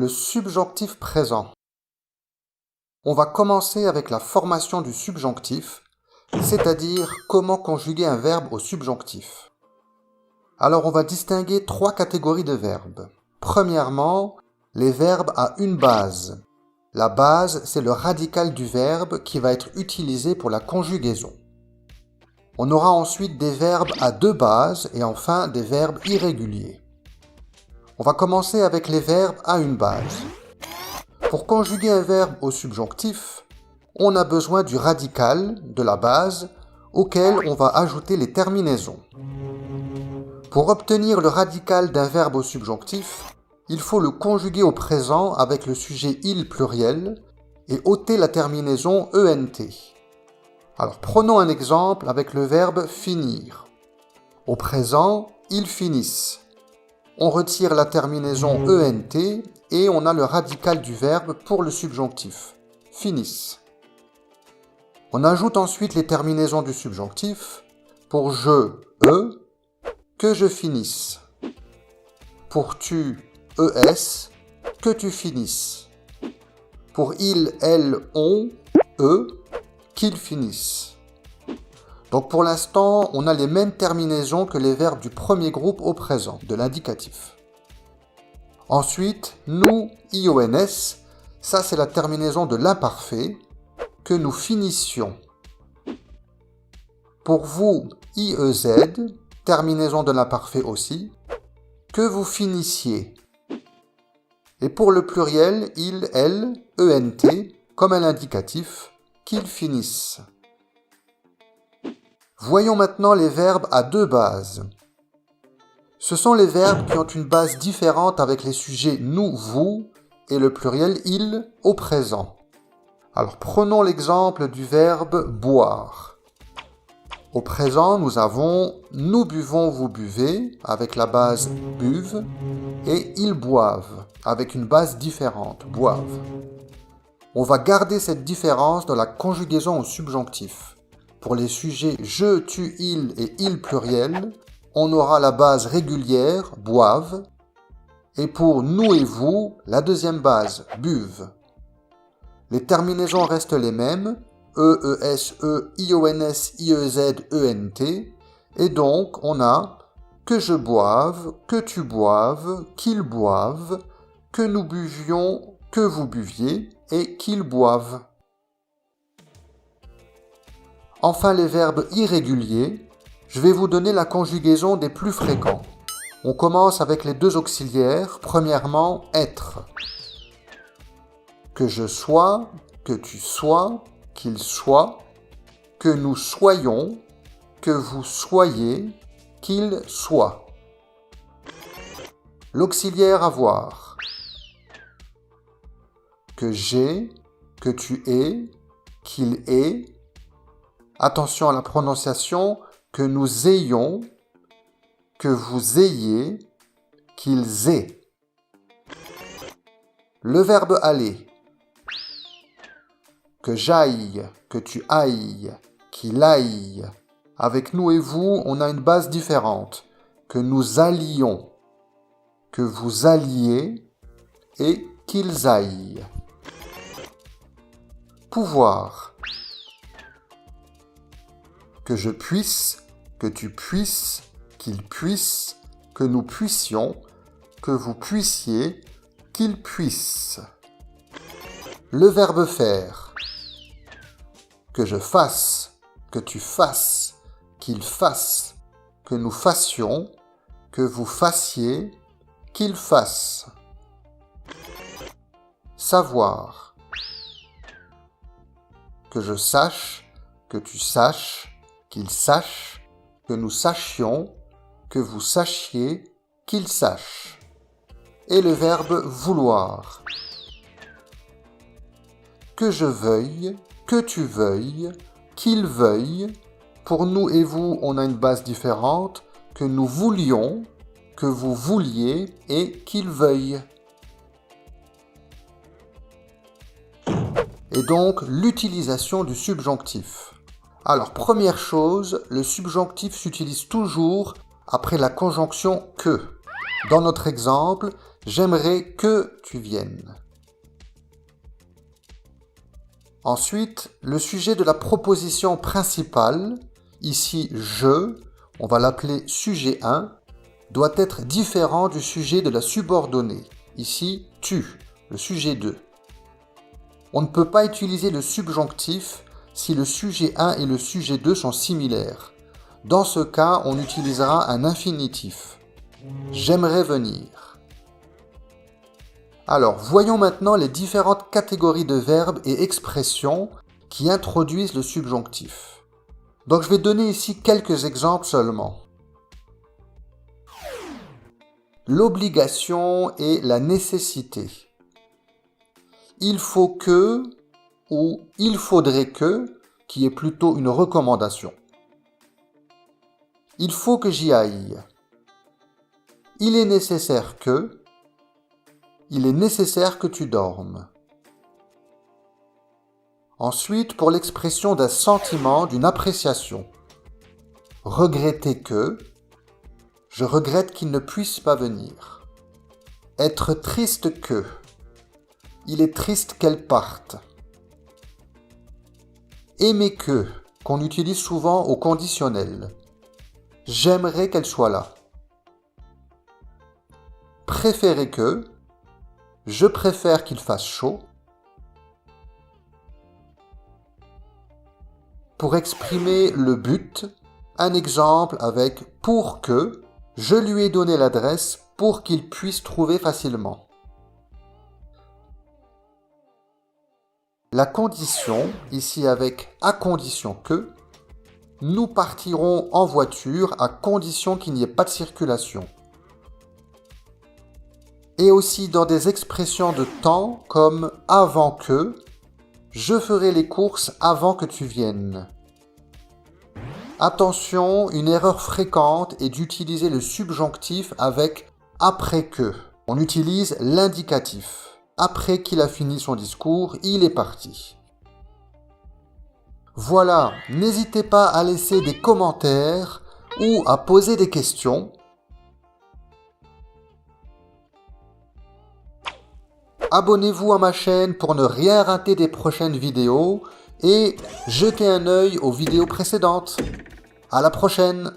Le subjonctif présent. On va commencer avec la formation du subjonctif, c'est-à-dire comment conjuguer un verbe au subjonctif. Alors on va distinguer trois catégories de verbes. Premièrement, les verbes à une base. La base, c'est le radical du verbe qui va être utilisé pour la conjugaison. On aura ensuite des verbes à deux bases et enfin des verbes irréguliers. On va commencer avec les verbes à une base. Pour conjuguer un verbe au subjonctif, on a besoin du radical, de la base, auquel on va ajouter les terminaisons. Pour obtenir le radical d'un verbe au subjonctif, il faut le conjuguer au présent avec le sujet il pluriel et ôter la terminaison ENT. Alors prenons un exemple avec le verbe finir. Au présent, ils finissent. On retire la terminaison ENT et on a le radical du verbe pour le subjonctif. Finissent. On ajoute ensuite les terminaisons du subjonctif. Pour je, que je finisse. Pour tu, que tu finisses. Pour il, elle, on, qu'ils finissent. Donc pour l'instant, on a les mêmes terminaisons que les verbes du premier groupe au présent, de l'indicatif. Ensuite, nous, ions, ça c'est la terminaison de l'imparfait, que nous finissions. Pour vous, iez, terminaison de l'imparfait aussi, que vous finissiez. Et pour le pluriel, il, elle, ent, comme un indicatif, qu'ils finissent. Voyons maintenant les verbes à deux bases. Ce sont les verbes qui ont une base différente avec les sujets nous, vous et le pluriel il au présent. Alors prenons l'exemple du verbe boire. Au présent, nous avons nous buvons, vous buvez avec la base buve et ils boivent avec une base différente, boivent. On va garder cette différence dans la conjugaison au subjonctif. Pour les sujets je, tu, il et il pluriel, on aura la base régulière, boivent, et pour nous et vous, la deuxième base, buvent. Les terminaisons restent les mêmes, ions, iez, ent, et donc on a que je boive, que tu boives, qu'ils boivent, que nous buvions, que vous buviez, et qu'ils boivent. Enfin, les verbes irréguliers, je vais vous donner la conjugaison des plus fréquents. On commence avec les deux auxiliaires. Premièrement, être. Que je sois, que tu sois, qu'il soit, que nous soyons, que vous soyez, qu'il soit. L'auxiliaire avoir. Que j'ai, que tu aies, qu'il ait. Attention à la prononciation, que nous ayons, que vous ayez, qu'ils aient. Le verbe aller. Que j'aille, que tu ailles, qu'il aille. Avec nous et vous, on a une base différente. Que nous allions, que vous alliez et qu'ils aillent. Pouvoir. Que je puisse, que tu puisses, qu'il puisse, que nous puissions, que vous puissiez, qu'il puisse. Le verbe faire. Que je fasse, que tu fasses, qu'il fasse, que nous fassions, que vous fassiez, qu'il fasse. Savoir. Que je sache, que tu saches, qu'il sache, que nous sachions, que vous sachiez, qu'il sache. Et le verbe vouloir. Que je veuille, que tu veuilles, qu'il veuille. Pour nous et vous, on a une base différente. Que nous voulions, que vous vouliez et qu'il veuille. Et donc, l'utilisation du subjonctif. Alors, première chose, le subjonctif s'utilise toujours après la conjonction que. Dans notre exemple, J'aimerais que tu viennes. Ensuite, le sujet de la proposition principale, ici « je », on va l'appeler sujet 1, doit être différent du sujet de la subordonnée, ici « tu », le sujet 2. On ne peut pas utiliser le subjonctif si le sujet 1 et le sujet 2 sont similaires. Dans ce cas, on utilisera un infinitif. J'aimerais venir. Alors, voyons maintenant les différentes catégories de verbes et expressions qui introduisent le subjonctif. Donc, je vais donner ici quelques exemples seulement. L'obligation et la nécessité. Il faut que ou il faudrait que, qui est plutôt une recommandation. Il faut que j'y aille. Il est nécessaire que. Il est nécessaire que tu dormes. Ensuite, pour l'expression d'un sentiment, d'une appréciation. Regretter que. Je regrette qu'il ne puisse pas venir. Être triste que. Il est triste qu'elle parte. Aimer que, qu'on utilise souvent au conditionnel. J'aimerais qu'elle soit là. Préférer que. Je préfère qu'il fasse chaud. Pour exprimer le but, un exemple avec pour que. Je lui ai donné l'adresse pour qu'il puisse trouver facilement. La condition, ici avec à condition que, nous partirons en voiture à condition qu'il n'y ait pas de circulation. Et aussi dans des expressions de temps comme avant que, je ferai les courses avant que tu viennes. Attention, une erreur fréquente est d'utiliser le subjonctif avec après que. On utilise l'indicatif. Après qu'il a fini son discours, il est parti. Voilà, n'hésitez pas à laisser des commentaires ou à poser des questions. Abonnez-vous à ma chaîne pour ne rien rater des prochaines vidéos et jetez un œil aux vidéos précédentes. À la prochaine!